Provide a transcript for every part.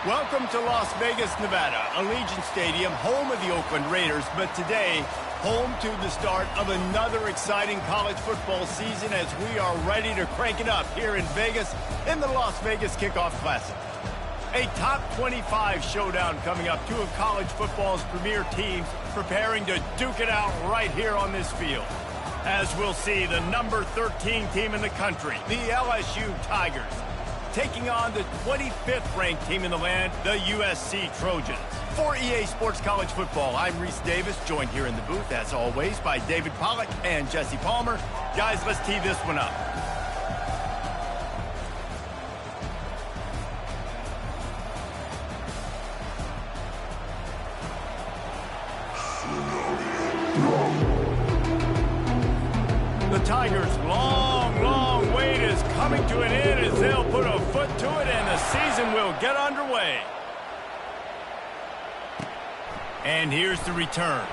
Welcome to Las Vegas, Nevada, Allegiant Stadium, home of the Oakland Raiders, but today, home to the start of another exciting college football season as we are ready to crank it up here in Vegas in the Las Vegas Kickoff Classic. A top 25 showdown coming up, two of college football's premier teams preparing to duke it out right here on this field. As we'll see, the number 13 team in the country, the LSU Tigers, taking on the 25th ranked team in the land, the USC Trojans. For EA Sports College Football, I'm Reese Davis, joined here in the booth, as always, by David Pollack and Jesse Palmer. Guys, let's tee this one up. The Tigers' long wait is coming to an end as they'll put a foot to it and the season will get underway. And here's the return.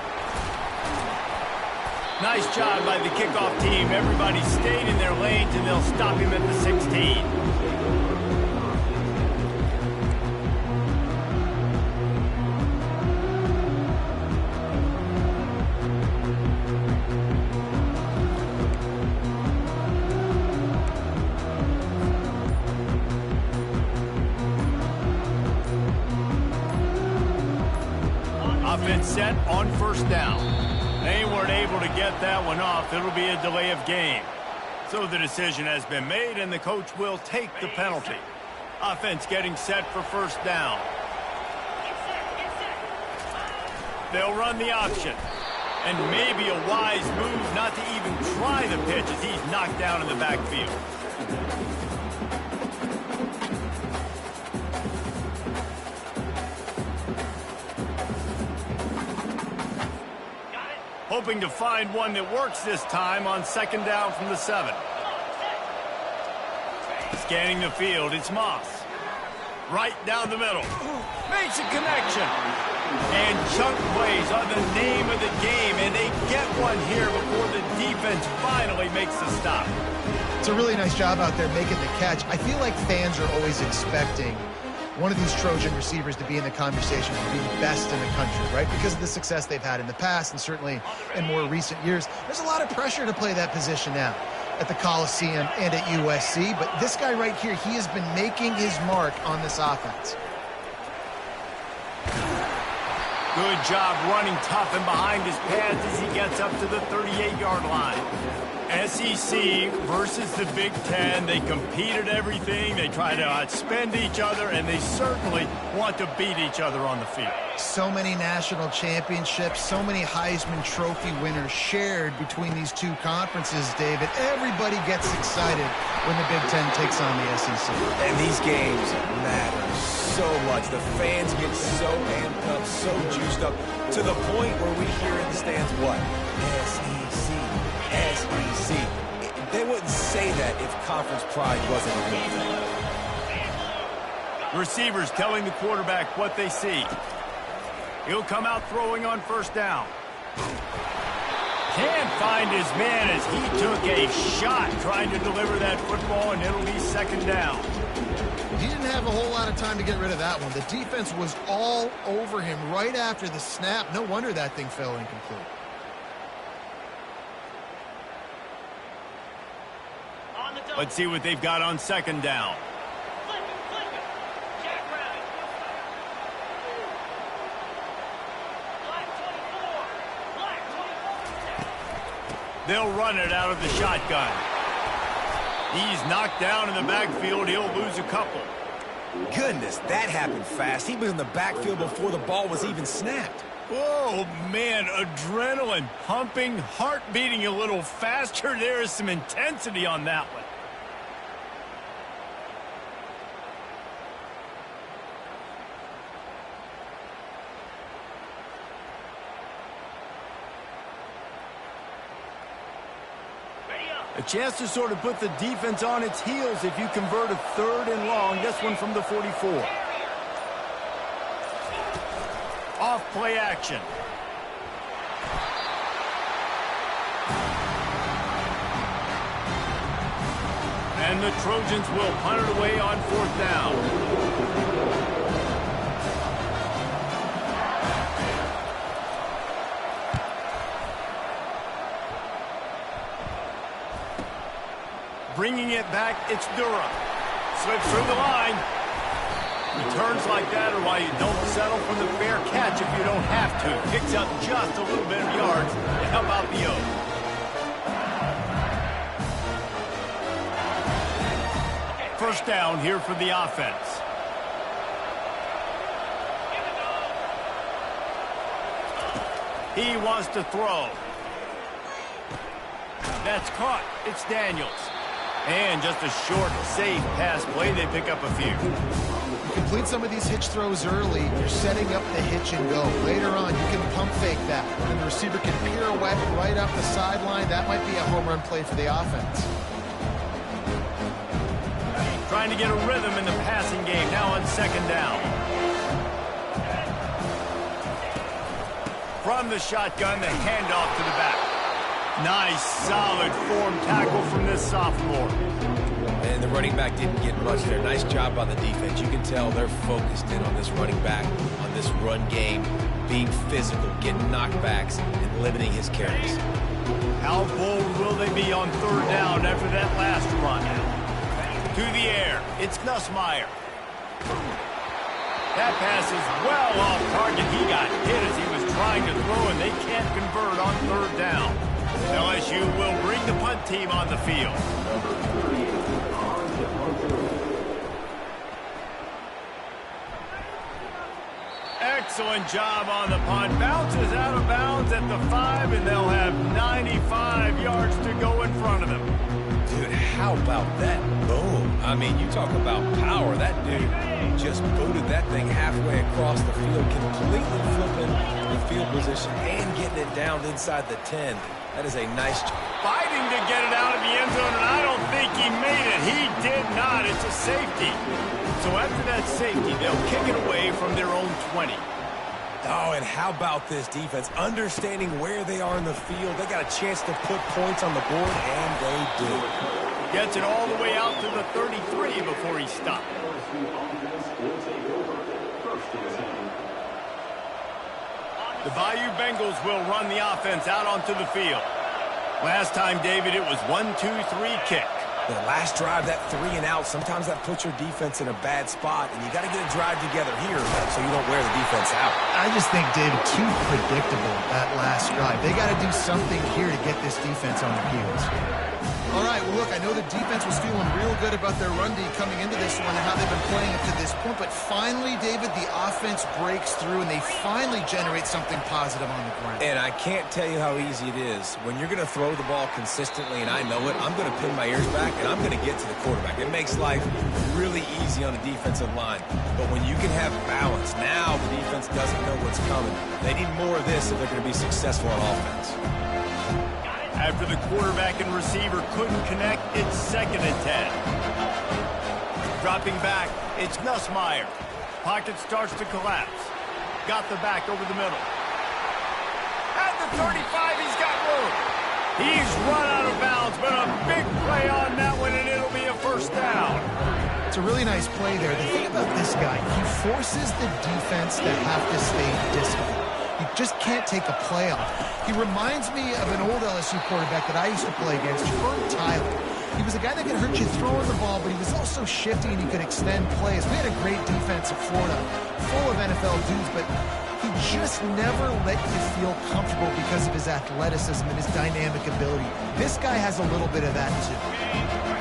Nice job by the kickoff team. Everybody stayed in their lanes and they'll stop him at the 16. Offense set on first down. They weren't able to get that one off. It'll be a delay of game. So the decision has been made, and the coach will take the penalty. Offense getting set for first down. They'll run the option. And maybe a wise move not to even try the pitch as he's knocked down in the backfield. Hoping to find one that works this time on second down from the 7. Scanning the field, it's Moss. Right down the middle. Makes a connection. And chunk plays are the name of the game, and they get one here before the defense finally makes the stop. It's a really nice job out there making the catch. I feel like fans are always expecting one of these Trojan receivers to be in the conversation for being best in the country, right? Because of the success they've had in the past and certainly in more recent years. There's a lot of pressure to play that position now at the Coliseum and at USC. But this guy right here, he has been making his mark on this offense. Good job running tough and behind his pads as he gets up to the 38-yard line. SEC versus the Big Ten. They compete at everything. They try to outspend each other, and they certainly want to beat each other on the field. So many national championships, so many Heisman Trophy winners shared between these two conferences, David. Everybody gets excited when the Big Ten takes on the SEC. And these games matter so much. The fans get so amped up, so juiced up, to the point where we hear in the stands, what? SEC. They wouldn't say that if conference pride wasn't a real thing. Receivers telling the quarterback what they see. He'll come out throwing on first down. Can't find his man as he took a shot trying to deliver that football, and it'll be second down. He didn't have a whole lot of time to get rid of that one. The defense was all over him right after the snap. No wonder that thing fell incomplete. Let's see what they've got on second down. They'll run it out of the shotgun. He's knocked down in the backfield. He'll lose a couple. Goodness, that happened fast. He was in the backfield before the ball was even snapped. Oh, man, adrenaline pumping, heart beating a little faster. There is some intensity on that one. A chance to sort of put the defense on its heels if you convert a third and long. This one from the 44. Off play action. And the Trojans will punt it away on fourth down. Bringing it back, it's Durham. Slips through the line. Returns like that are why you don't settle for the fair catch if you don't have to. Picks up just a little bit of yards to help out the Oaks. First down here for the offense. He wants to throw. That's caught. It's Daniels. And just a short, safe pass play. They pick up a few. You complete some of these hitch throws early, you're setting up the hitch and go. Later on, you can pump fake that. And the receiver can pirouette right up the sideline. That might be a home run play for the offense. Trying to get a rhythm in the passing game. Now on second down. From the shotgun, the handoff to the back. Nice, solid form tackle from this sophomore. And the running back didn't get much there. Nice job by the defense. You can tell they're focused in on this running back, on this run game, being physical, getting knockbacks, and limiting his carries. How bold will they be on third down after that last run? To the air, it's Nussmeier. That pass is well off target. He got hit as he was trying to throw, and they can't convert on third down. LSU will bring the punt team on the field. Excellent job on the punt. Bounces out of bounds at the 5, and they'll have 95 yards to go in front of them. Dude, how about that boom? I mean, you talk about power. That dude just booted that thing halfway across the field, completely flipping the field position and getting it down inside the 10. That is a nice job. Fighting to get it out of the end zone, and I don't think he made it. He did not. It's a safety. So after that safety, they'll kick it away from their own 20. Oh, and how about this defense? Understanding where they are in the field. They got a chance to put points on the board, and they do. Gets it all the way out to the 33 before he stopped. The Bayou Bengals will run the offense out onto the field. Last time, David, it was 1-2-3 kick. The last drive, that 3 and out, sometimes that puts your defense in a bad spot, and you got to get a drive together here so you don't wear the defense out. I just think, David, too predictable, that last drive. They got to do something here to get this defense on their heels. All right, well, look, I know the defense was feeling real good about their run D coming into this one and how they've been playing up to this point, but finally, David, the offense breaks through and they finally generate something positive on the ground. And I can't tell you how easy it is. When you're going to throw the ball consistently, and I know it, I'm going to pin my ears back and I'm going to get to the quarterback. It makes life really easy on a defensive line. But when you can have balance, now the defense doesn't know what's coming. They need more of this if they're going to be successful on offense. After the quarterback and receiver couldn't connect, it's 2nd and 10. Dropping back, it's Nussmeier. Pocket starts to collapse. Got the back over the middle. At the 35, he's got room. He's run out of bounds, but a big play on that one, and it'll be a first down. It's a really nice play there. The thing about this guy, he forces the defense to have to stay disciplined. You just can't take a play off. He reminds me of an old LSU quarterback that I used to play against, Herb Tyler. He was a guy that could hurt you throwing the ball, but he was also shifty and he could extend plays. We had a great defense at Florida, full of NFL dudes, but he just never let you feel comfortable because of his athleticism and his dynamic ability. This guy has a little bit of that, too.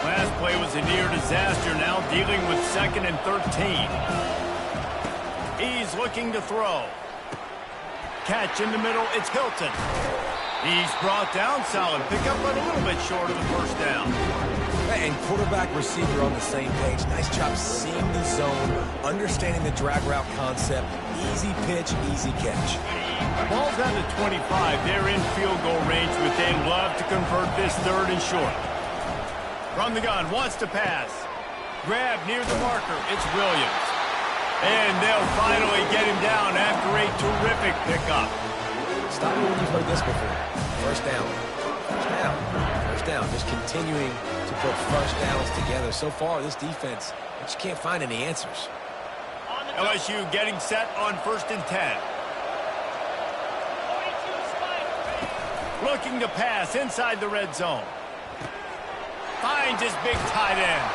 Last play was a near disaster, now dealing with 2nd and 13. He's looking to throw. Catch in the middle, it's Hilton. He's brought down, solid pickup, but a little bit short of the first down. And quarterback, receiver on the same page. Nice job seeing the zone, understanding the drag route concept. Easy pitch, easy catch. Ball's at the 25. They're in field goal range, but they'd love to convert this 3rd and short. From the gun, wants to pass. Grab near the marker, it's Williams. And they'll finally get him down after a terrific pickup. Stop me when you've heard this before. First down. First down. First down. Just continuing to put first downs together. So far, this defense just can't find any answers. LSU getting set on 1st and 10. Looking to pass inside the red zone. finds his big tight end.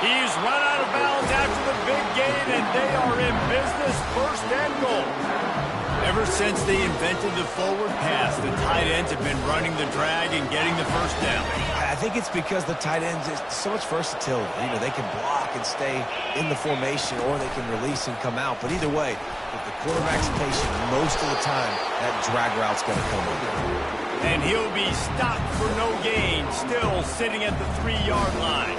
He's run out of bounds after the big gain, and they are in business, first and goal. Ever since they invented the forward pass, the tight ends have been running the drag and getting the first down. I think it's because the tight ends is so much versatility. You know, they can block and stay in the formation, or they can release and come out. But either way, if the quarterback's patient, most of the time, that drag route's going to come over. And he'll be stopped for no gain, still sitting at the 3-yard line.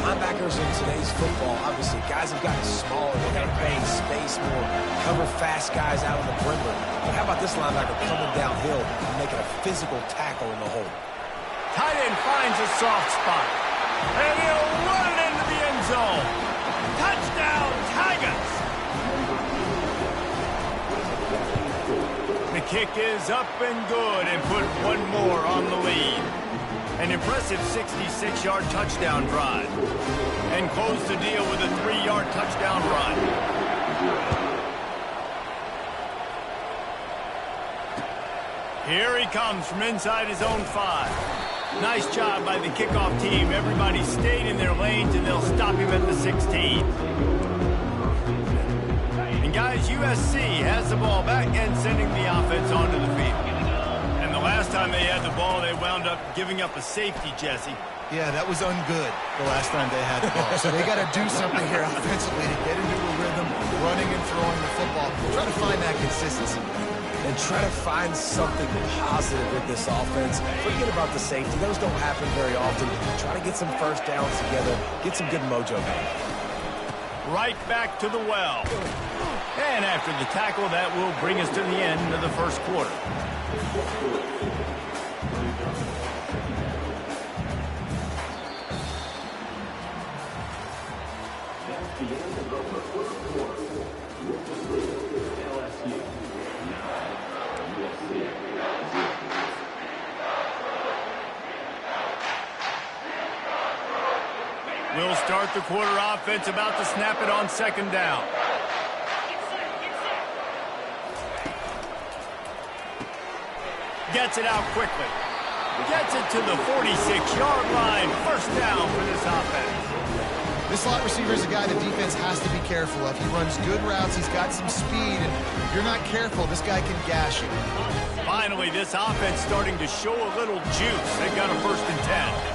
Linebackers in today's football, obviously, guys have gotten smaller. They've got to play in space more, cover fast guys out on the perimeter. But how about this linebacker coming downhill and making a physical tackle in the hole? Tight end finds a soft spot, and he'll run it into the end zone. Touchdown, Tigers! The kick is up and good and put one more on the lead. An impressive 66-yard touchdown drive. And close the deal with a 3-yard touchdown run. Here he comes from inside his own 5. Nice job by the kickoff team. Everybody stayed in their lanes, and they'll stop him at the 16. And guys, USC has the ball back and sending the offense onto the field. And the last time they had the ball, they wound up giving up a safety, Jesse. Yeah, that was ungood the last time they had the ball. So they got to do something here offensively to get into a rhythm, running and throwing the football. Try to find that consistency. And try to find something positive with this offense. Forget about the safety. Those don't happen very often. Try to get some first downs together. Get some good mojo going. Right back to the well. And after the tackle, that will bring us to the end of the first quarter. We'll start the quarter offense, about to snap it on second down. Gets it out quickly. Gets it to the 46-yard line. First down for this offense. This slot receiver is a guy the defense has to be careful of. He runs good routes. He's got some speed. And if you're not careful, this guy can gash you. Finally, this offense starting to show a little juice. They've got a 1st and 10.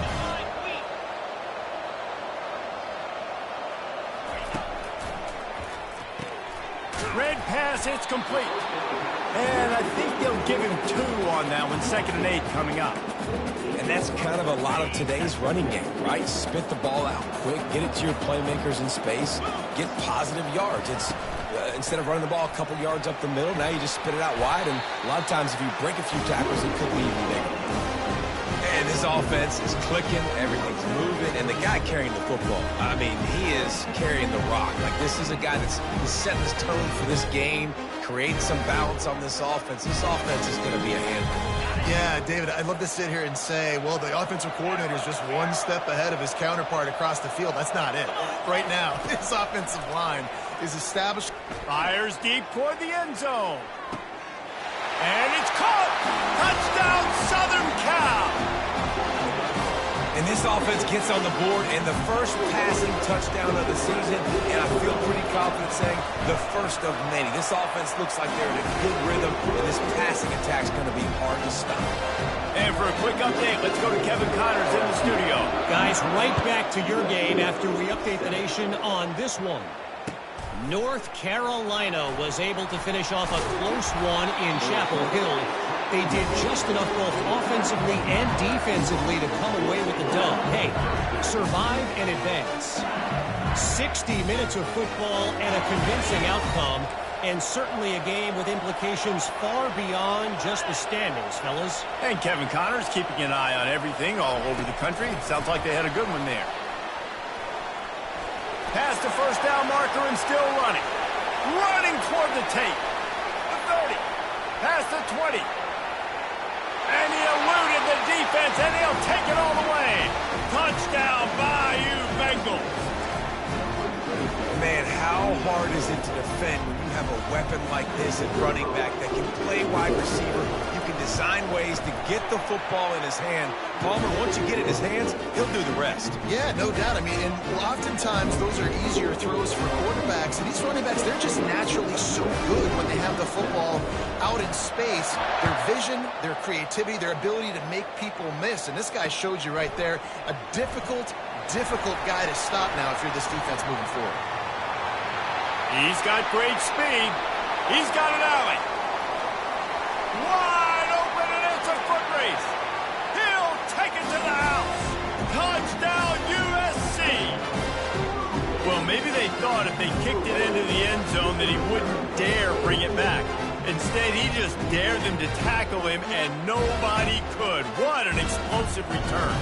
Red pass, it's complete. And I think they'll give him 2 on that one. 2nd and 8 coming up. And that's kind of a lot of today's running game, right? Spit the ball out quick, get it to your playmakers in space, get positive yards. It's instead of running the ball a couple yards up the middle, now you just spit it out wide. And a lot of times if you break a few tackles, it could be even bigger. And this offense is clicking, everything's moving, and the guy carrying the football, I mean, he is carrying the rock. Like, this is a guy that's setting this tone for this game, creating some balance on this offense. This offense is going to be a handful. Yeah, David, I'd love to sit here and say, well, the offensive coordinator is just one step ahead of his counterpart across the field. That's not it. Right now, this offensive line is established. Fires deep toward the end zone. And it's caught! Touchdown, Southern Cal! And this offense gets on the board, and the first passing touchdown of the season, and I feel pretty confident saying the first of many. This offense looks like they're in a good rhythm, and this passing attack's going to be hard to stop. And for a quick update, let's go to Kevin Connors in the studio. Guys, right back to your game after we update the nation on this one. North Carolina was able to finish off a close one in Chapel Hill. They did just enough both offensively and defensively to come away with the dub. Hey, survive and advance. 60 minutes of football and a convincing outcome, and certainly a game with implications far beyond just the standings, fellas. And Kevin Connors keeping an eye on everything all over the country. Sounds like they had a good one there. Past the first down marker and still running. Running toward the tape. The 30. Past the 20. And he eluded the defense, and he'll take it all the way. Touchdown, Bayou Bengals. Man, how hard is it to defend when you have a weapon like this at running back that can play wide receiver? You can design ways to get the football in his hand. Palmer, once you get it in his hands, he'll do the rest. Yeah, no doubt. I mean, and oftentimes those are easier throws for quarterbacks. And these running backs, they're just naturally so good when they have the football out in space. Their vision, their creativity, their ability to make people miss. And this guy showed you right there, a difficult guy to stop now if you're this defense moving forward. He's got great speed. He's got an alley. Wide open, and it's a foot race. He'll take it to the house. Touchdown, USC. Well, maybe they thought if they kicked it into the end zone that he wouldn't dare bring it back. Instead, he just dared them to tackle him, and nobody could. What an explosive return.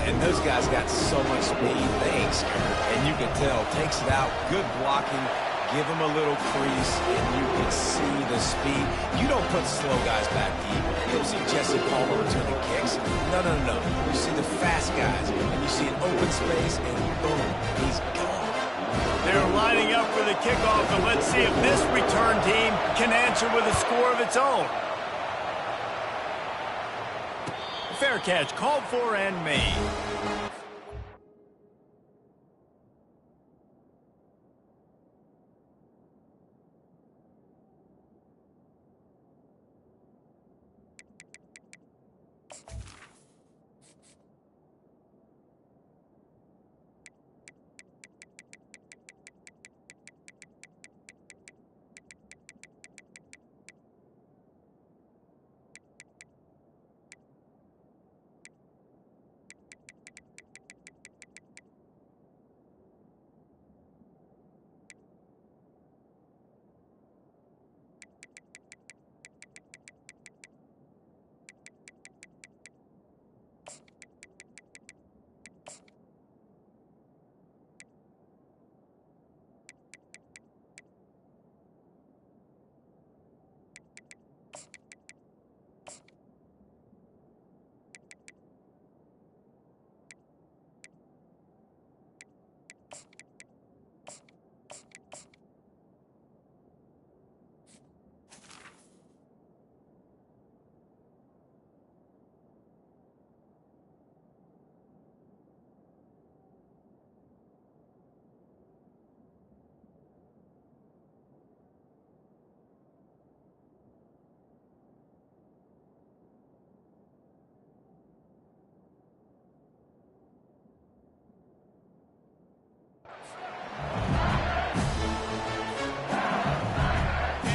And those guys got so much speed, they ain't scared. And you can tell, takes it out, good blocking, give him a little crease, and you can see the speed. You don't put slow guys back deep. You don't see Jesse Palmer returning kicks. No. You see the fast guys, and you see an open space, and boom, he's gone. They're lining up for the kickoff, and let's see if this return team can answer with a score of its own. Fair catch, called for and made.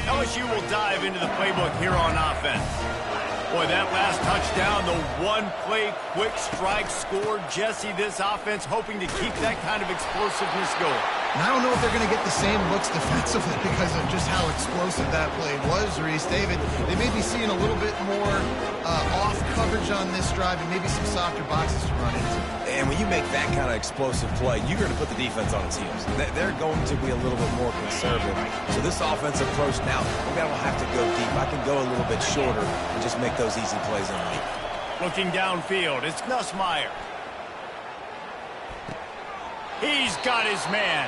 LSU will dive into the playbook here on offense. Boy, that last touchdown, the one-play quick strike scored. Jesse, this offense hoping to keep that kind of explosiveness going. And I don't know if they're going to get the same looks defensively because of just how explosive that play was, Reese. David, they may be seeing a little bit more off coverage on this drive and maybe some softer boxes to run into. And when you make that kind of explosive play, you're going to put the defense on its heels. They're going to be a little bit more conservative. So this offensive approach now, maybe I don't have to go deep. I can go a little bit shorter and just make those easy plays underneath. Looking downfield, it's Nussmeier. He's got his man.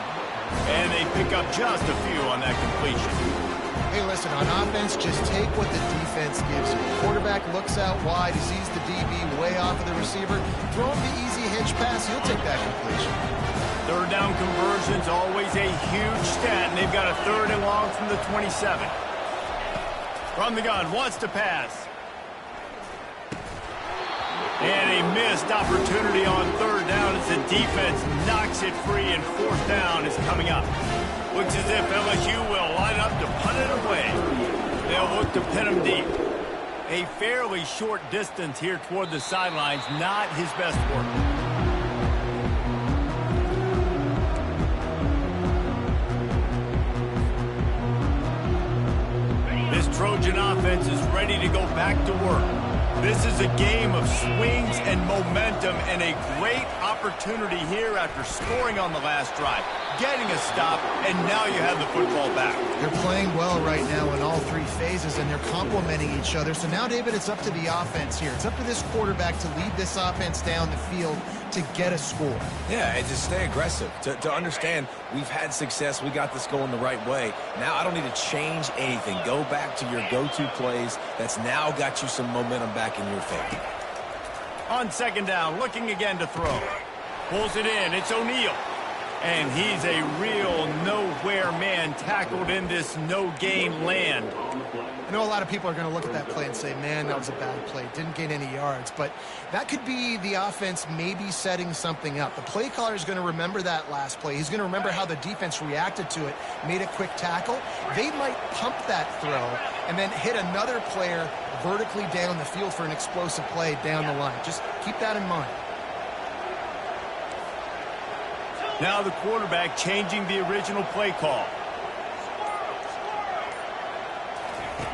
And they pick up just a few on that completion. Hey, listen, on offense, just take what the defense gives you. Quarterback looks out wide, he sees the DB way off of the receiver. Throw him the easy hitch pass, he'll take that completion. Third down conversions, always a huge stat, and they've got a 3rd and long from the 27. From the gun, wants to pass. And a missed opportunity on 3rd down as the defense knocks it free, and 4th down is coming up. Looks as if LSU will line up to punt it away. They'll look to pin him deep. A fairly short distance here toward the sidelines, not his best work. This Trojan offense is ready to go back to work. This is a game of swings and momentum and a great opportunity here after scoring on the last drive. getting a stop, and now you have the football back. They're playing well right now in all three phases, and they're complementing each other. So now, David, it's up to the offense here. It's up to this quarterback to lead this offense down the field to get a score. Yeah, and just stay aggressive. To understand we've had success, we got this going the right way. Now I don't need to change anything. Go back to your go-to plays. That's now got you some momentum back in your favor. On second down, looking again to throw. Pulls it in. It's O'Neal. And he's a real nowhere man tackled in this no-gain land. I know a lot of people are going to look at that play and say, man, that was a bad play. Didn't gain any yards. But that could be the offense maybe setting something up. The play caller is going to remember that last play. He's going to remember how the defense reacted to it, made a quick tackle. They might pump that throw and then hit another player vertically down the field for an explosive play down the line. Just keep that in mind. Now the quarterback changing the original play call.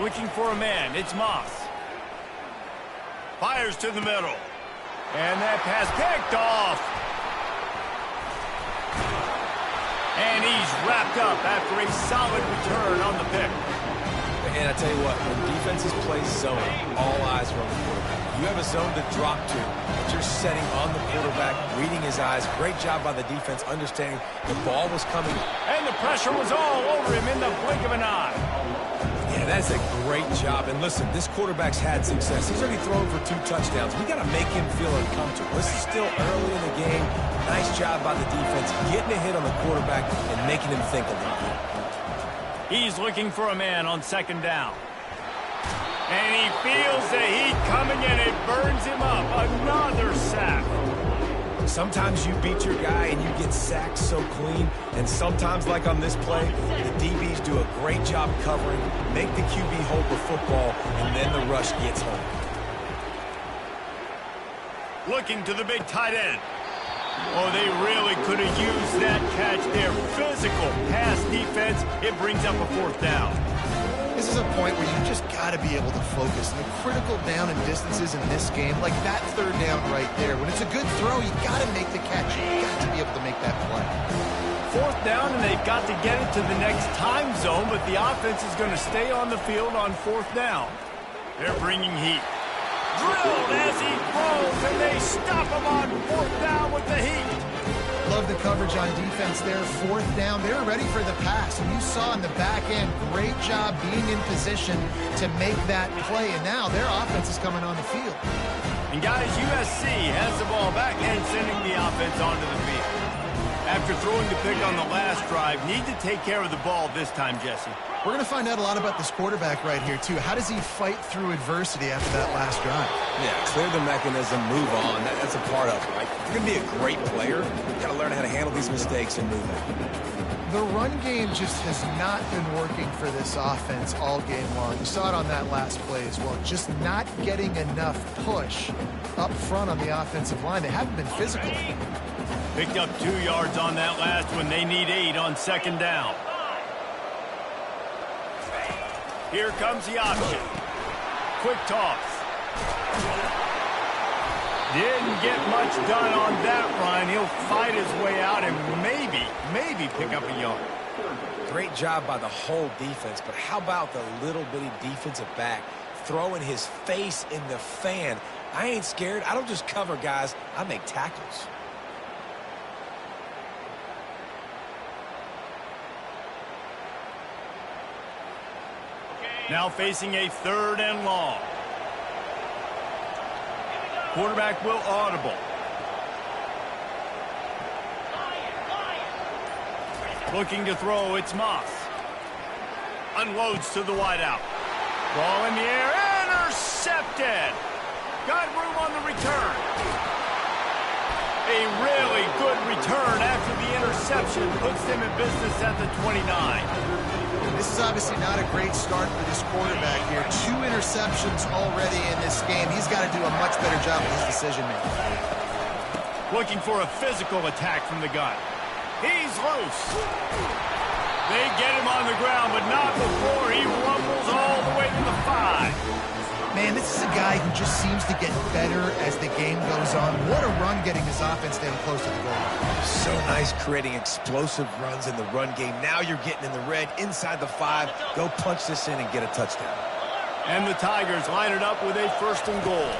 Looking for a man. It's Moss. Fires to the middle. And that pass picked off. And he's wrapped up after a solid return on the pick. And I tell you what, when defenses play zone, all eyes are on the quarterback. You have a zone to drop to, but you're setting on the quarterback, reading his eyes. Great job by the defense, understanding the ball was coming. And the pressure was all over him in the blink of an eye. Yeah, that's a great job. And listen, this quarterback's had success. He's already thrown for 2 touchdowns. We got to make him feel uncomfortable. This is still early in the game. Nice job by the defense, getting a hit on the quarterback and making him think a little bit. He's looking for a man on second down. And he feels the heat coming and it burns him up. Another sack. Sometimes you beat your guy and you get sacked so clean. And sometimes, like on this play, the DBs do a great job covering, make the QB hold the football, and then the rush gets home. Looking to the big tight end. Oh, they really could have used that catch there. Physical pass defense. It brings up a 4th down. This is a point where you just got to be able to focus. And the critical down and distances in this game, like that 3rd down right there, when it's a good throw, you got to make the catch. You got to be able to make that play. 4th down, and they've got to get it to the next time zone, but the offense is going to stay on the field on 4th down. They're bringing heat. Drilled as he throws, and they stop him on 4th down with the heat. Love the coverage on defense there. 4th down. They're ready for the pass. And you saw in the back end, great job being in position to make that play. And now their offense is coming on the field. And guys, USC has the ball back and sending the offense onto the field. After throwing the pick on the last drive, need to take care of the ball this time, Jesse. We're going to find out a lot about this quarterback right here, too. How does he fight through adversity after that last drive? Yeah, clear the mechanism, move on. That's a part of it, right? If you're going to be a great player, you've got to learn how to handle these mistakes and move on. The run game just has not been working for this offense all game long. You saw it on that last play as well. Just not getting enough push up front on the offensive line. They haven't been physical. Picked up 2 yards on that last one. They need 8 on second down. Here comes the option. Quick toss. Didn't get much done on that run. He'll fight his way out and maybe pick up a yard. Great job by the whole defense, but how about the little bitty defensive back throwing his face in the fan? I ain't scared. I don't just cover guys. I make tackles. Now facing a 3rd and long. Quarterback will audible. Looking to throw, it's Moss. Unloads to the wideout. Ball in the air, intercepted. Got room on the return. A really good return after the interception puts them in business at the 29. This is obviously not a great start for this quarterback here. 2 interceptions already in this game. He's got to do a much better job with his decision-making. Looking for a physical attack from the gun. He's loose. They get him on the ground, but not before he rumbles all the way to the 5. Man, this is a guy who just seems to get better as the game goes on. What a run getting his offense down close to the goal. So nice creating explosive runs in the run game. Now you're getting in the red inside the 5. Go punch this in and get a touchdown. And the Tigers line it up with a 1st and goal.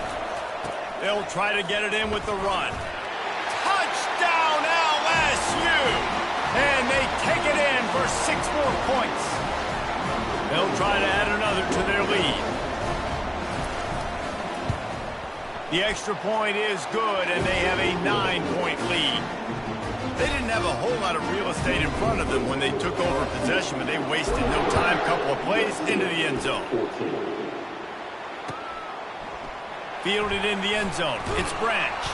They'll try to get it in with the run. Touchdown LSU! And they take it in for 6 more points. They'll try to add another to their lead. The extra point is good, and they have a 9-point lead. They didn't have a whole lot of real estate in front of them when they took over possession, but they wasted no time. Couple of plays into the end zone. Fielded in the end zone. It's Branch.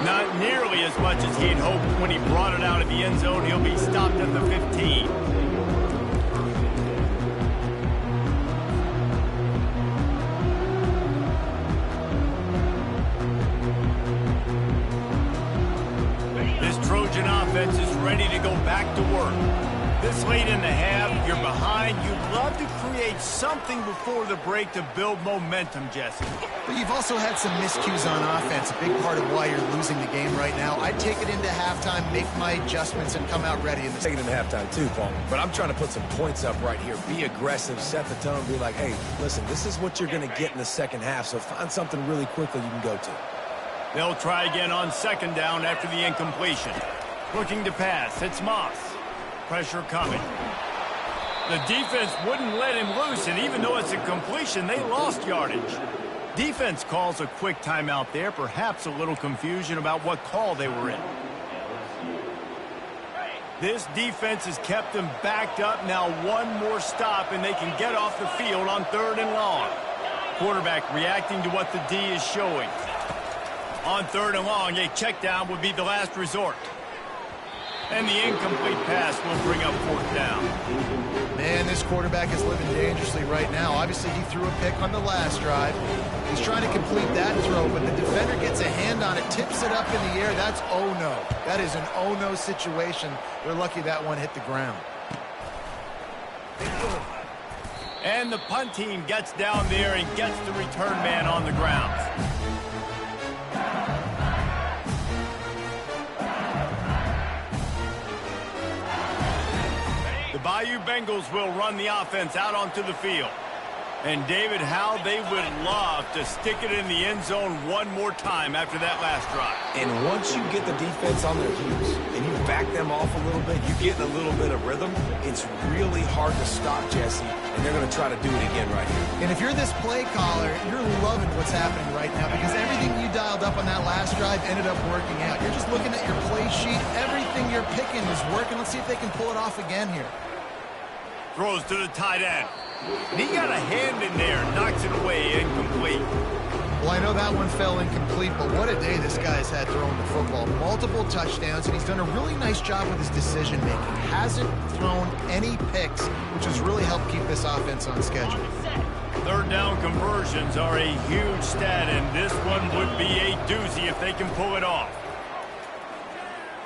Not nearly as much as he'd hoped when he brought it out of the end zone. He'll be stopped at the 15. Trojan offense is ready to go back to work. This late in the half, you're behind. You'd love to create something before the break to build momentum, Jesse. But you've also had some miscues on offense, a big part of why you're losing the game right now. I'd take it into halftime, make my adjustments, and come out ready in the Take it into halftime too, Paul. But I'm trying to put some points up right here. Be aggressive, set the tone, be like, hey, listen, this is what you're going to get in the second half, so find something really quickly you can go to. They'll try again on 2nd down after the incompletion. Looking to pass. It's Moss. Pressure coming. The defense wouldn't let him loose, and even though it's a completion, they lost yardage. Defense calls a quick timeout there, perhaps a little confusion about what call they were in. This defense has kept them backed up. Now 1 more stop, and they can get off the field on 3rd and long. Quarterback reacting to what the D is showing. On 3rd and long, a check down would be the last resort. And the incomplete pass will bring up 4th down. Man, this quarterback is living dangerously right now. Obviously, he threw a pick on the last drive. He's trying to complete that throw, but the defender gets a hand on it, tips it up in the air. That's oh no. That is an oh no situation. They're lucky that one hit the ground. And the punt team gets down there and gets the return man on the ground. The Bayou Bengals will run the offense out onto the field. And David, how they would love to stick it in the end zone 1 more time after that last drive. And once you get the defense on their heels and you back them off a little bit, you get in a little bit of rhythm, it's really hard to stop, Jesse, and they're going to try to do it again right here. And if you're this play caller, you're loving what's happening right now because everything you dialed up on that last drive ended up working out. You're just looking at your play sheet. Everything you're picking is working. Let's see if they can pull it off again here. Throws to the tight end. And he got a hand in there, knocks it away, incomplete. Well, I know that one fell incomplete, but what a day this guy's had throwing the football. Multiple touchdowns, and he's done a really nice job with his decision-making. Hasn't thrown any picks, which has really helped keep this offense on schedule. 3rd down conversions are a huge stat, and this one would be a doozy if they can pull it off.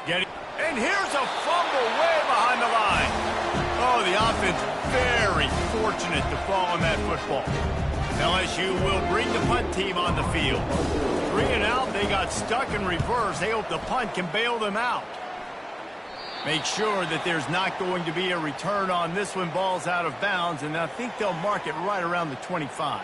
And here's a fumble way behind the line. Oh, the offense very fortunate to fall on that football. LSU will bring the punt team on the field. 3 and out, they got stuck in reverse. They hope the punt can bail them out. Make sure that there's not going to be a return on this one. Ball's out of bounds, and I think they'll mark it right around the 25.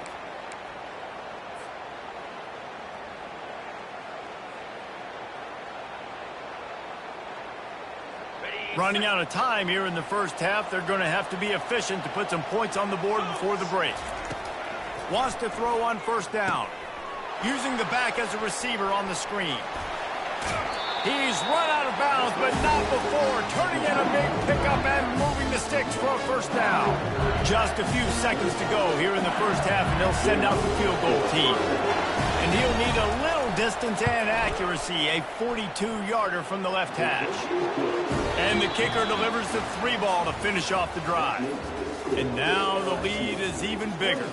Running out of time here in the first half. They're going to have to be efficient to put some points on the board before the break. Wants to throw on 1st down. Using the back as a receiver on the screen. He's run out of bounds, but not before. Turning in a big pickup and moving the sticks for a 1st down. Just a few seconds to go here in the first half, and they'll send out the field goal team. And he'll need a little distance and accuracy, a 42-yarder from the left hash. And the kicker delivers the 3 ball to finish off the drive. And now the lead is even bigger.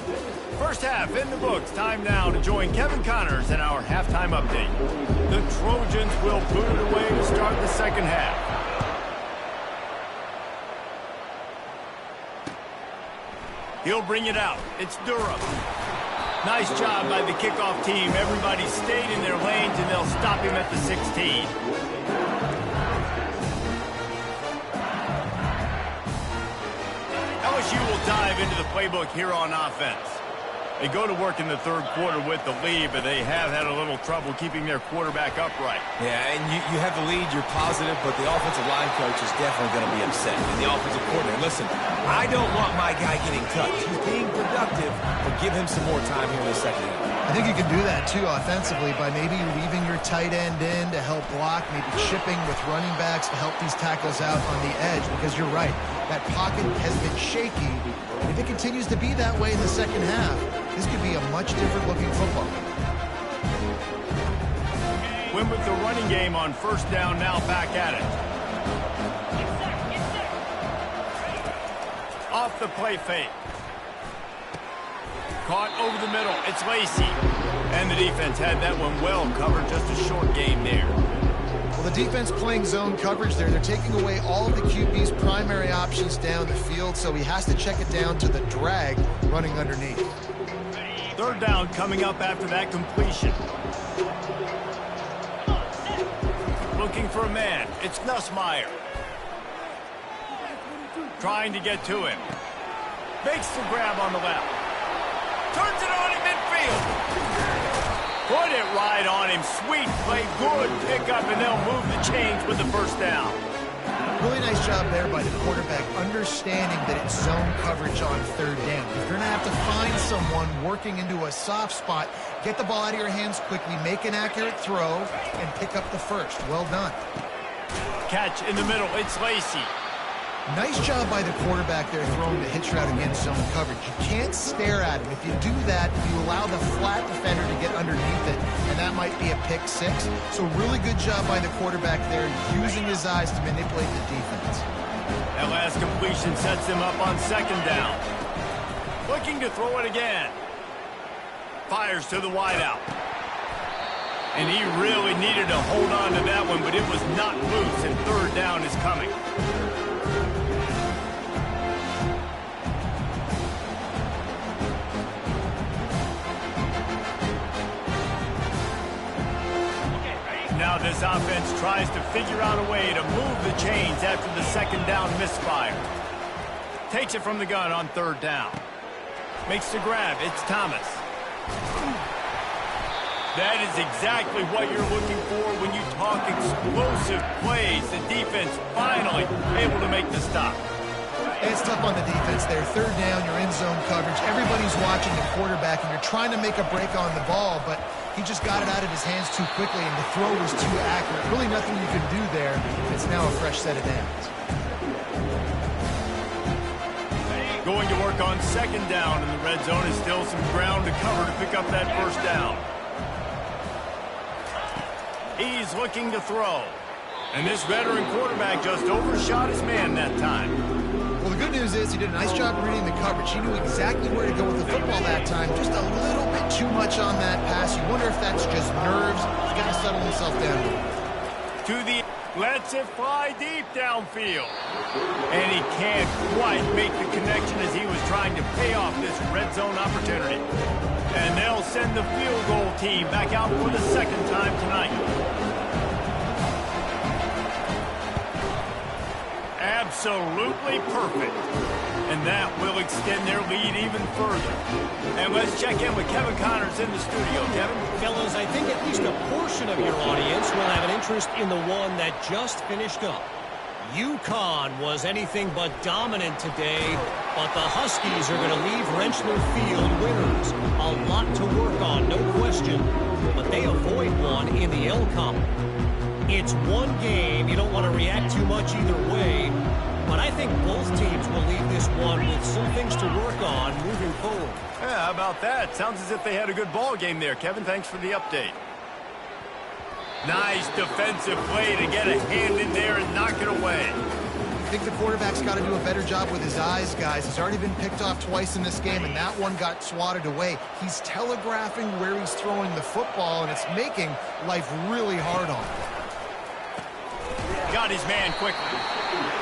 First half in the books. Time now to join Kevin Connors in our halftime update. The Trojans will put it away to start the second half. He'll bring it out. It's Durham. Nice job by the kickoff team. Everybody stayed in their lanes, and they'll stop him at the 16. playbook here on offense. They go to work in the third quarter with the lead, but they have had a little trouble keeping their quarterback upright. Yeah, and you have the lead, you're positive, but the offensive line coach is definitely going to be upset. And the offensive coordinator, listen, I don't want my guy getting touched. He's being productive, but give him some more time here in the second half. I think you can do that, too, offensively, by maybe leaving your tight end in to help block, maybe chipping with running backs to help these tackles out on the edge, because you're right. That pocket has been shaky. And if it continues to be that way in the second half, this could be a much different-looking football. Win with the running game on first down, now back at it. Off the play fake. Caught over the middle. It's Lacy. And the defense had that one well covered. Just a short game there. Well, the defense playing zone coverage there. They're taking away all of the QB's primary options down the field, so he has to check it down to the drag running underneath. Third down coming up after that completion. Looking for a man. It's Nussmeier. Trying to get to him. Makes the grab on the left. Turns it on in midfield. Put it right on him. Sweet play. Good pickup, and they'll move the chains with the first down. Really nice job there by the quarterback, understanding that it's zone coverage on third down. If you're going to have to find someone working into a soft spot, get the ball out of your hands quickly, make an accurate throw, and pick up the first. Well done. Catch in the middle. It's Lacy. Nice job by the quarterback there throwing the hitch route against zone coverage. You can't stare at him. If you do that, you allow the flat defender to get underneath it, and that might be a pick six. So really good job by the quarterback there, using his eyes to manipulate the defense. That last completion sets him up on second down. Looking to throw it again. Fires to the wideout. And he really needed to hold on to that one, but it was not loose, and third down is coming. Now this offense tries to figure out a way to move the chains after the second down misfire. Takes it from the gun on third down. Makes the grab. It's Thomas. That is exactly what you're looking for when you talk explosive plays. The defense finally able to make the stop. It's tough on the defense there. Third down, you're in zone coverage. Everybody's watching the quarterback, and you're trying to make a break on the ball, but he just got it out of his hands too quickly, and the throw was too accurate. Really nothing you can do there. It's now a fresh set of downs. Going to work on second down, and the red zone is still some ground to cover to pick up that first down. He's looking to throw. And this veteran quarterback just overshot his man that time. Well, the good news is he did a nice job reading the coverage. He knew exactly where to go with the football that time. Just a little bit too much on that pass. You wonder if that's just nerves. He's got to settle himself down. To the lets it fly deep downfield. And he can't quite make the connection as he was trying to pay off this red zone opportunity. And they'll send the field goal team back out for the second time tonight. Absolutely perfect. And that will extend their lead even further. And let's check in with Kevin Connors in the studio. Kevin? Fellas, I think at least a portion of your audience will have an interest in the one that just finished up. UConn was anything but dominant today, but the Huskies are going to leave Rentschler Field winners. A lot to work on, no question, but they avoid one in the L Comp. It's one game. You don't want to react too much either way, but I think both teams will leave this one with some things to work on moving forward. Yeah, how about that? Sounds as if they had a good ball game there, Kevin. Thanks for the update. Nice defensive play to get a hand in there and knock it away. I think the quarterback's got to do a better job with his eyes, guys. He's already been picked off twice in this game, and that one got swatted away. He's telegraphing where he's throwing the football, and it's making life really hard on him. Got his man quickly.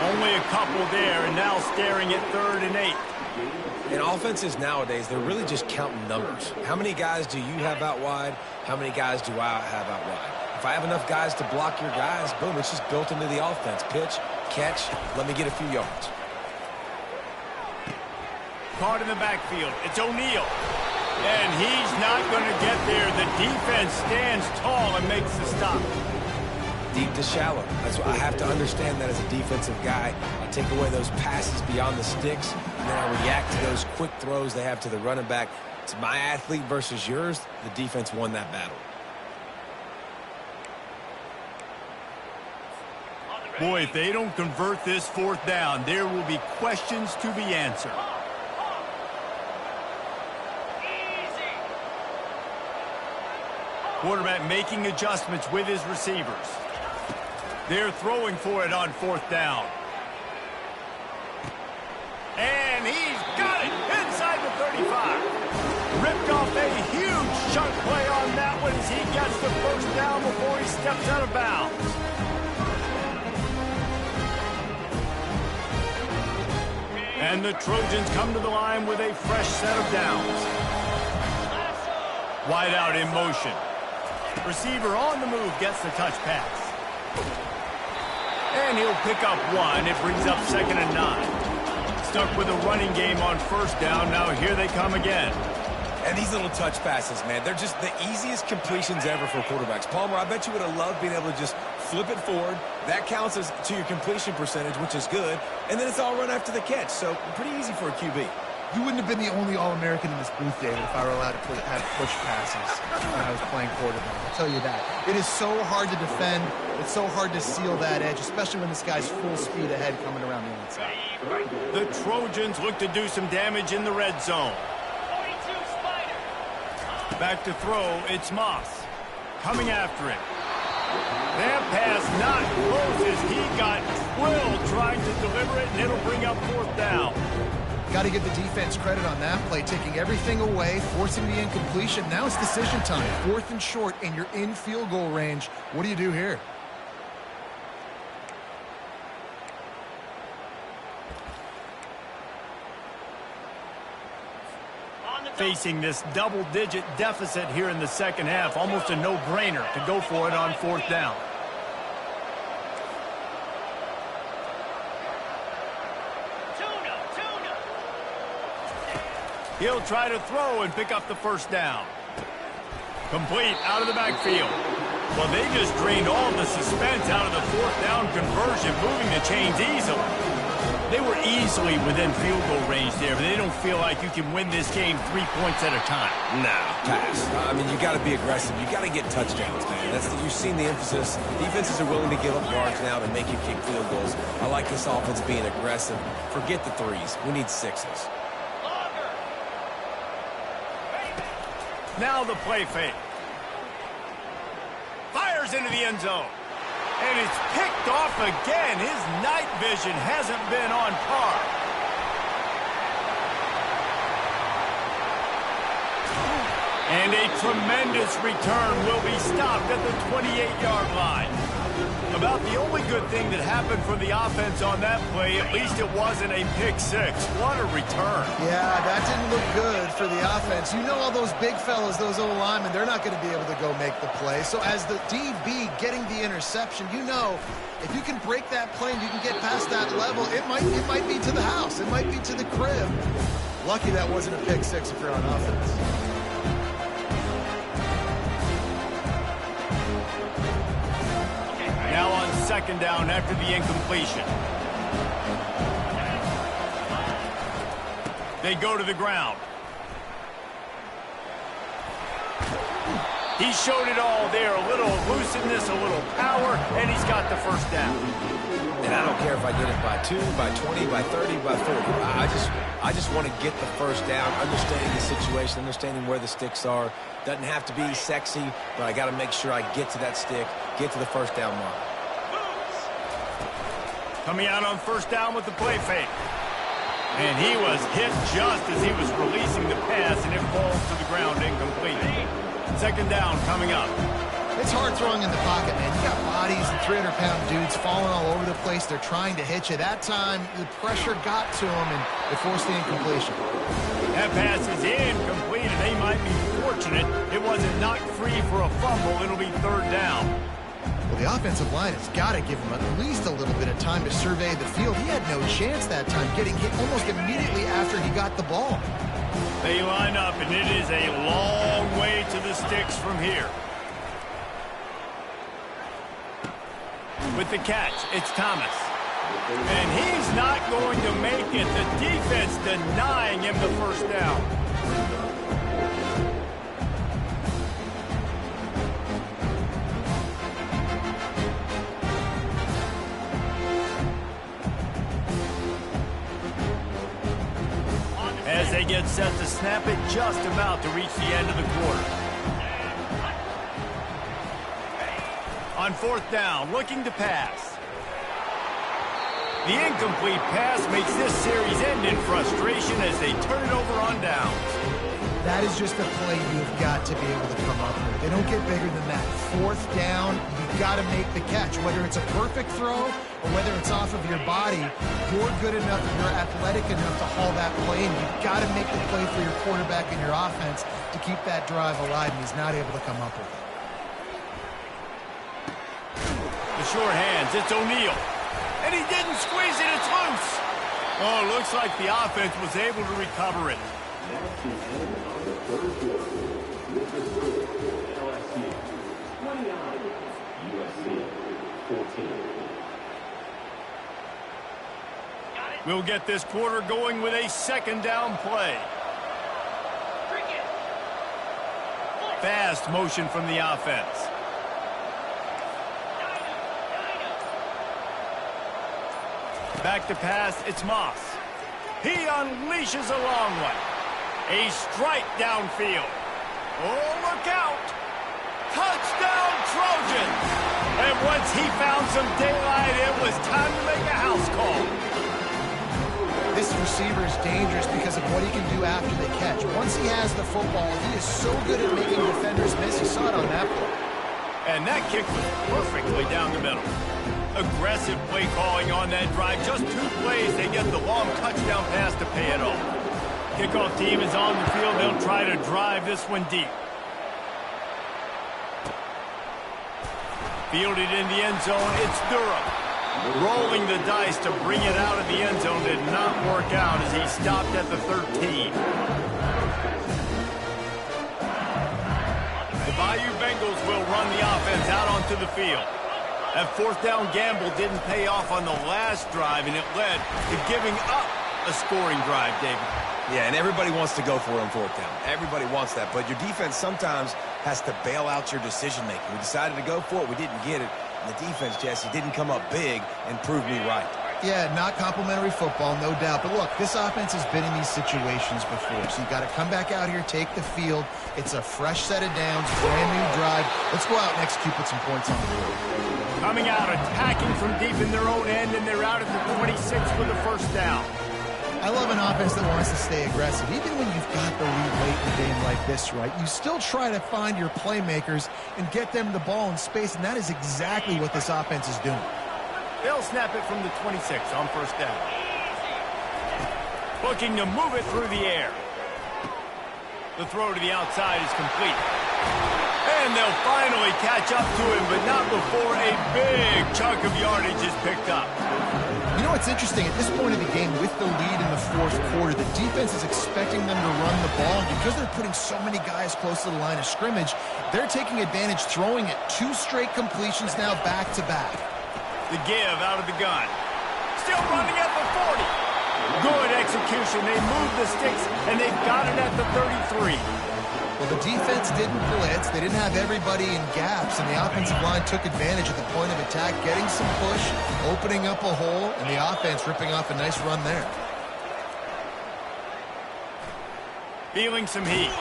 Only a couple there, and now staring at 3rd and 8. In offenses nowadays, they're really just counting numbers. How many guys do you have out wide? How many guys do I have out wide? If I have enough guys to block your guys, boom, it's just built into the offense. Pitch, catch, let me get a few yards. caught in the backfield. It's O'Neal. And he's not going to get there. The defense stands tall and makes the stop. Deep to shallow. That's what I have to understand that as a defensive guy. I take away those passes beyond the sticks, and then I react to those quick throws they have to the running back. It's my athlete versus yours. The defense won that battle. Boy, if they don't convert this fourth down, there will be questions to be answered. Quarterback making adjustments with his receivers. They're throwing for it on fourth down. And he's got it inside the 35. Ripped off a huge chunk play on that one as he gets the first down before he steps out of bounds. And the Trojans come to the line with a fresh set of downs. Wide out in motion. Receiver on the move gets the touch pass. And he'll pick up one. It brings up 2nd and 9. Stuck with a running game on first down. Now here they come again. And these little touch passes, man, they're just the easiest completions ever for quarterbacks. Palmer, I bet you would have loved being able to just flip it forward. That counts as to your completion percentage, which is good. And then it's all run after the catch. So pretty easy for a QB. You wouldn't have been the only All-American in this booth, David, if I were allowed to have push passes when I was playing quarterback. I'll tell you that. It is so hard to defend. It's so hard to seal that edge, especially when this guy's full speed ahead coming around the outside. The Trojans look to do some damage in the red zone. Back to throw, it's Moss. Coming after it. That pass not close as he got drilled trying to deliver it, and it'll bring up fourth down. Got to give the defense credit on that play, taking everything away, forcing the incompletion. Now it's decision time. 4th and short, and you're in field goal range. What do you do here? Facing this double-digit deficit here in the second half, almost a no-brainer to go for it on fourth down. He'll try to throw and pick up the first down. Complete out of the backfield. Well, they just drained all the suspense out of the fourth down conversion, moving the chains easily. They were easily within field goal range there, but they don't feel like you can win this game 3 points at a time. No, pass. I mean, you got to be aggressive. You got to get touchdowns, man. You've seen the emphasis. Defenses are willing to give up yards now to make you kick field goals. I like this offense being aggressive. Forget the threes. We need 6s. Now the play fake. Fires into the end zone. And it's picked off again. His night vision hasn't been on par. And a tremendous return will be stopped at the 28-yard line. About the only good thing that happened for the offense on that play, at least it wasn't a pick six. What a return. Yeah, that didn't look good for the offense. You know all those big fellas, those O-linemen, they're not going to be able to go make the play. So as the DB getting the interception, you know if you can break that play and you can get past that level, it might be to the house. It might be to the crib. Lucky that wasn't a pick six if you're on offense. Now on second down after the incompletion. They go to the ground. He showed it all there. A little elusiveness, a little power, and he's got the first down. And I don't care if I get it by 2, by 20, by 30, by 40. I just want to get the first down, understanding the situation, understanding where the sticks are. Doesn't have to be sexy, but I got to make sure I get to that stick, get to the first down mark. Coming out on first down with the play fake. And he was hit just as he was releasing the pass, and it falls to the ground incomplete. Second down coming up. It's hard throwing in the pocket, man. You got bodies and 300-pound dudes falling all over the place. They're trying to hit you. That time, the pressure got to them, and it forced the incompletion. That pass is incomplete, and they might be fortunate it wasn't knocked free for a fumble. It'll be third down. Well, the offensive line has got to give him at least a little bit of time to survey the field. He had no chance that time, getting hit almost immediately after he got the ball. They line up, and it is a long way to the sticks from here. With the catch, it's Thomas. And he's not going to make it. The defense denying him the first down. As they get set to snap it, just about to reach the end of the quarter. On fourth down, looking to pass. The incomplete pass makes this series end in frustration as they turn it over on downs. That is just a play you've got to be able to come up with. They don't get bigger than that. Fourth down, you've got to make the catch. Whether it's a perfect throw or whether it's off of your body, you're good enough, you're athletic enough to haul that play, and you've got to make the play for your quarterback and your offense to keep that drive alive, and he's not able to come up with it. The short hands, it's O'Neal. And he didn't squeeze it, it's loose. Oh, it looks like the offense was able to recover it. We'll get this quarter going with a second down play. Fast motion from the offense. Back to pass, it's Moss. He unleashes a long one. A strike downfield. Oh, look out. Touchdown, Trojans. And once he found some daylight, it was time to make a house call. This receiver is dangerous because of what he can do after the catch. Once he has the football, he is so good at making defenders miss. You saw it on that play. And that kick was perfectly down the middle. Aggressive play calling on that drive. Just 2 plays, they get the long touchdown pass to pay it off. Kickoff team is on the field. They'll try to drive this one deep. Fielded in the end zone, it's Durham. Rolling the dice to bring it out of the end zone did not work out as he stopped at the 13. The Bayou Bengals will run the offense out onto the field. That fourth down gamble didn't pay off on the last drive, and it led to giving up a scoring drive, David. Yeah, and everybody wants to go for it on fourth down. Everybody wants that, but your defense sometimes has to bail out your decision-making. We decided to go for it. We didn't get it. And the defense, Jesse, didn't come up big and prove me right. Yeah, not complimentary football, no doubt. But look, this offense has been in these situations before. So you got to come back out here, take the field. It's a fresh set of downs, brand new drive. Let's go out and execute, put some points on the board. Coming out, attacking from deep in their own end, and they're out at the 26 for the first down. I love an offense that wants to stay aggressive. Even when you've got the lead late in a game like this, right, you still try to find your playmakers and get them the ball in space, and that is exactly what this offense is doing. They'll snap it from the 26 on first down. Looking to move it through the air. The throw to the outside is complete. And they'll finally catch up to him, but not before a big chunk of yardage is picked up. You know what's interesting? At this point of the game, with the lead in the fourth quarter, the defense is expecting them to run the ball. And because they're putting so many guys close to the line of scrimmage, they're taking advantage, throwing it 2 straight completions now back-to-back. The give out of the gun. Still running at the 40. Good execution. They moved the sticks, and they've got it at the 33. Well, the defense didn't blitz. They didn't have everybody in gaps, and the offensive line took advantage at the point of attack, getting some push, opening up a hole, and the offense ripping off a nice run there. Feeling some heat.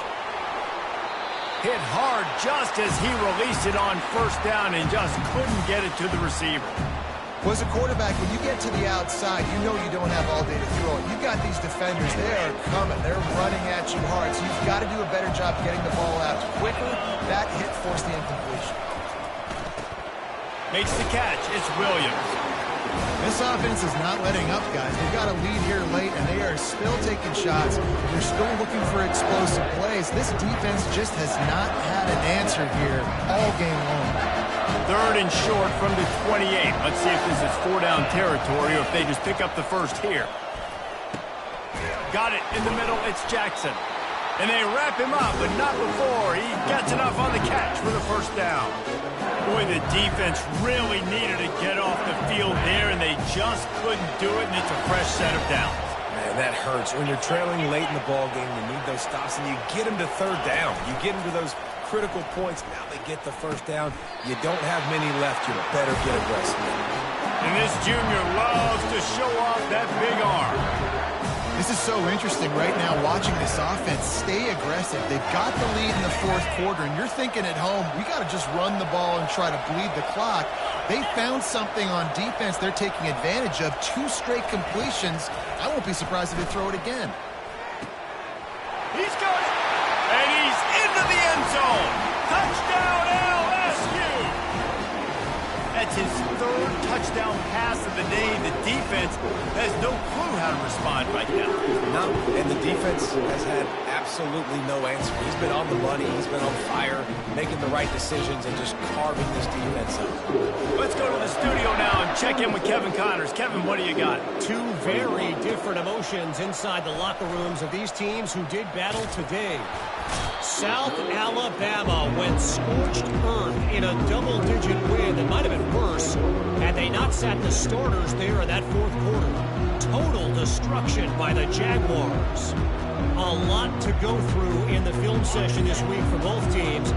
Hit hard just as he released it on first down and just couldn't get it to the receiver. Well, as a quarterback, when you get to the outside, you know you don't have all day to throw it. You've got these defenders. They are coming. They're running at you hard. So you've got to do a better job getting the ball out quicker. That hit forced the incompletion. Makes the catch. It's Williams. This offense is not letting up, guys. They've got a lead here late, and they are still taking shots. They're still looking for explosive plays. This defense just has not had an answer here all game long. 3rd and short from the 28. Let's see if this is 4-down territory or if they just pick up the first here. Got it in the middle. It's Jackson. And they wrap him up, but not before he gets enough on the catch for the first down. Boy, the defense really needed to get off the field there, and they just couldn't do it, and it's a fresh set of downs. Man, that hurts. When you're trailing late in the ball game, you need those stops, and you get them to 3rd down. You get them to those critical points. Now they get the first down. You don't have many left. You better get aggressive. And this junior loves to show off that big arm. This is so interesting right now, watching this offense stay aggressive. They've got the lead in the 4th quarter, and you're thinking at home, we got to just run the ball and try to bleed the clock. They found something on defense they're taking advantage of. 2 straight completions. I won't be surprised if they throw it again. He's got it, and he's into the end zone. Touchdown, LSU. That's his 3rd touchdown pass of the day. The defense has no clue how to respond right now. No, and the defense has had absolutely no answer. He's been on the money. He's been on fire, making the right decisions and just carving this defense up. Let's go to the studio now and check in with Kevin Connors. Kevin, what do you got? 2 very different emotions inside the locker rooms of these teams who did battle today. South Alabama went scorched earth in a double-digit win that might have been worse had they not sat the starters there in that 4th quarter. Total destruction by the Jaguars. A lot to go through in the film session this week for both teams,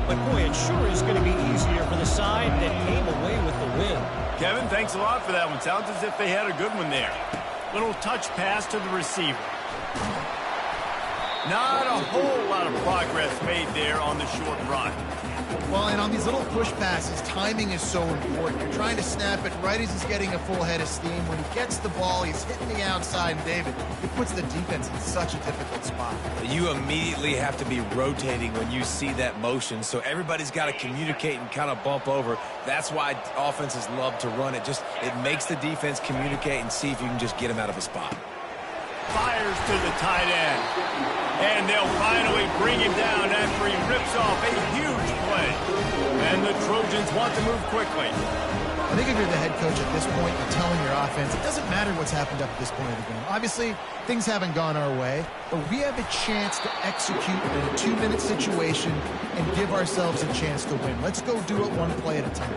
but boy, it sure is going to be easier for the side that came away with the win. Kevin, thanks a lot for that one. Sounds as if they had a good one there. Little touch pass to the receiver. Not a whole lot of progress made there on the short run. Well, and on these little push passes, timing is so important. You're trying to snap it right as he's getting a full head of steam. When he gets the ball, he's hitting the outside, and David, it puts the defense in such a difficult spot. You immediately have to be rotating when you see that motion, so everybody's got to communicate and kind of bump over. That's why offenses love to run it. It makes the defense communicate and see if you can just get him out of a spot. Fires to the tight end. And they'll finally bring him down after he rips off a huge play. And the Trojans want to move quickly. I think if you're the head coach at this point, you're telling your offense, it doesn't matter what's happened up at this point of the game. Obviously, things haven't gone our way, but we have a chance to execute in a 2-minute situation and give ourselves a chance to win. Let's go do it one play at a time.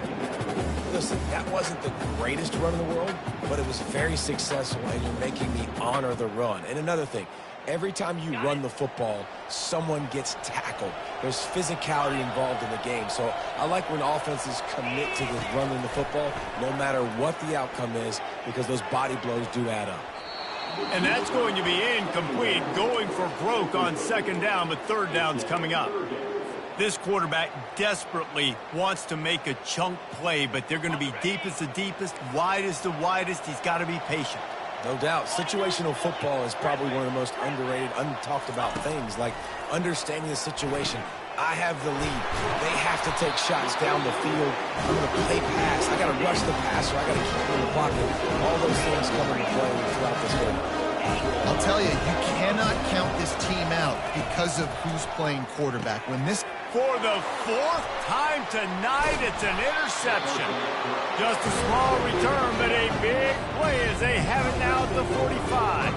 Listen, that wasn't the greatest run in the world, but it was very successful, and you're making me honor the run. And another thing, every time you run the football, someone gets tackled. There's physicality involved in the game. So I like when offenses commit to this running the football, no matter what the outcome is, because those body blows do add up. And that's going to be incomplete, going for broke on 2nd down, but 3rd down's coming up. This quarterback desperately wants to make a chunk play, but they're going to be deep as the deepest, wide as the widest. He's got to be patient. No doubt. Situational football is probably one of the most underrated, untalked about things, like understanding the situation. I have the lead. They have to take shots down the field. I'm going to play pass. I got to rush the passer. I got to keep him in the pocket. All those things come into play throughout this game. I'll tell you, you cannot count this team out because of who's playing quarterback. When this For the 4th time tonight, it's an interception. Just a small return, but a big play as they have it now at the 45.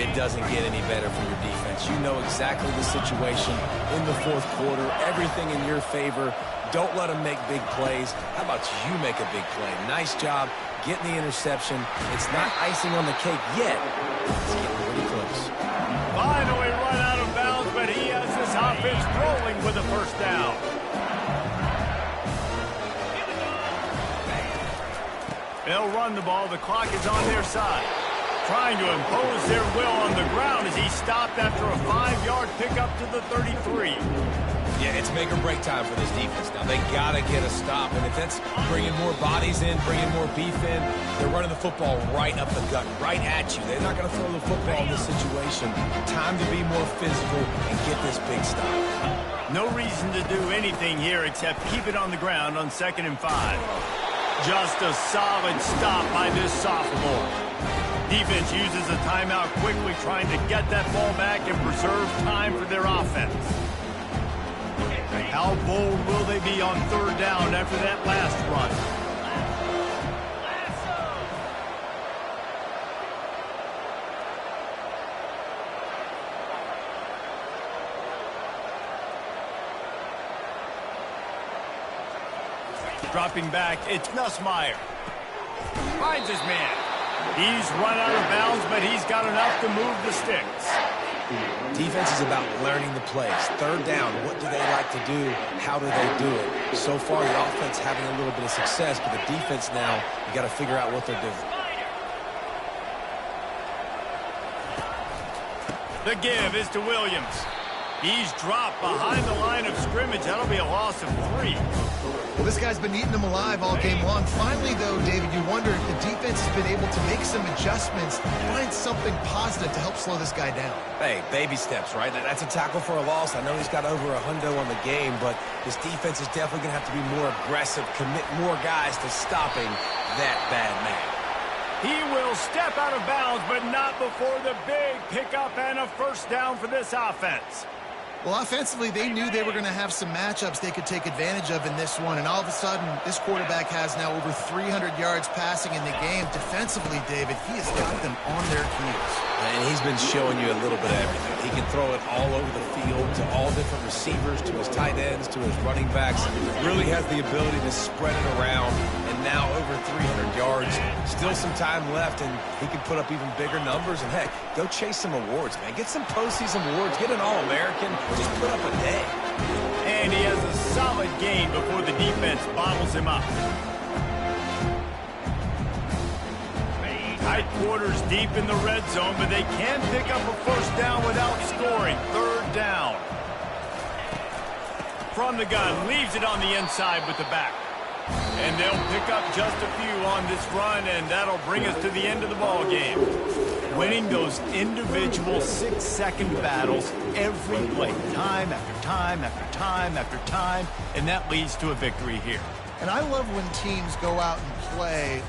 It doesn't get any better for your defense. You know exactly the situation in the 4th quarter, everything in your favor. Don't let them make big plays. How about you make a big play? Nice job getting the interception. It's not icing on the cake yet. It's getting pretty close. Finally run out of bounds, but he has this offense rolling with a 1st down. They'll run the ball. The clock is on their side. Trying to impose their will on the ground as he stopped after a 5-yard pickup to the 33. Yeah, it's make or break time for this defense now. They got to get a stop, and if that's bringing more bodies in, bringing more beef in, they're running the football right up the gut, right at you. They're not going to throw the football in this situation. Time to be more physical and get this big stop. No reason to do anything here except keep it on the ground on 2nd and 5. Just a solid stop by this sophomore. Defense uses a timeout quickly, trying to get that ball back and preserve time for their offense. How bold will they be on third down after that last run? Dropping back, it's Nussmeier. Finds his man. He's run out of bounds, but he's got enough to move the sticks. Defense is about learning the plays. Third down, what do they like to do? How do they do it? So far, the offense having a little bit of success, but the defense now, you got to figure out what they're doing. The give is to Williams. He's dropped behind the line of scrimmage. That'll be a loss of 3. Well, this guy's been eating them alive all game long. Finally, though, David, you wonder if the defense has been able to make some adjustments, find something positive to help slow this guy down. Hey, baby steps, right? That's a tackle for a loss. I know he's got over 100 on the game, but this defense is definitely going to have to be more aggressive, commit more guys to stopping that bad man. He will step out of bounds, but not before the big pickup and a first down for this offense. Well, offensively, they knew they were going to have some matchups they could take advantage of in this one, and all of a sudden, this quarterback has now over 300 yards passing in the game. Defensively, David, he has got them on their heels. And he's been showing you a little bit of everything. He can throw it all over the field to all different receivers, to his tight ends, to his running backs. Really has the ability to spread it around, and now over 300 yards. Still some time left, and he can put up even bigger numbers. And, heck, go chase some awards, man. Get some postseason awards. Get an All-American. Just put up a day. And he has a solid gain before the defense bottles him up. Tight quarters deep in the red zone, but they can pick up a first down without scoring. Third down. From the gun, leaves it on the inside with the back. And they'll pick up just a few on this run, and that'll bring us to the end of the ball game. Winning those individual 6-second battles every play, time after time after time after time, and that leads to a victory here. And I love when teams go out and play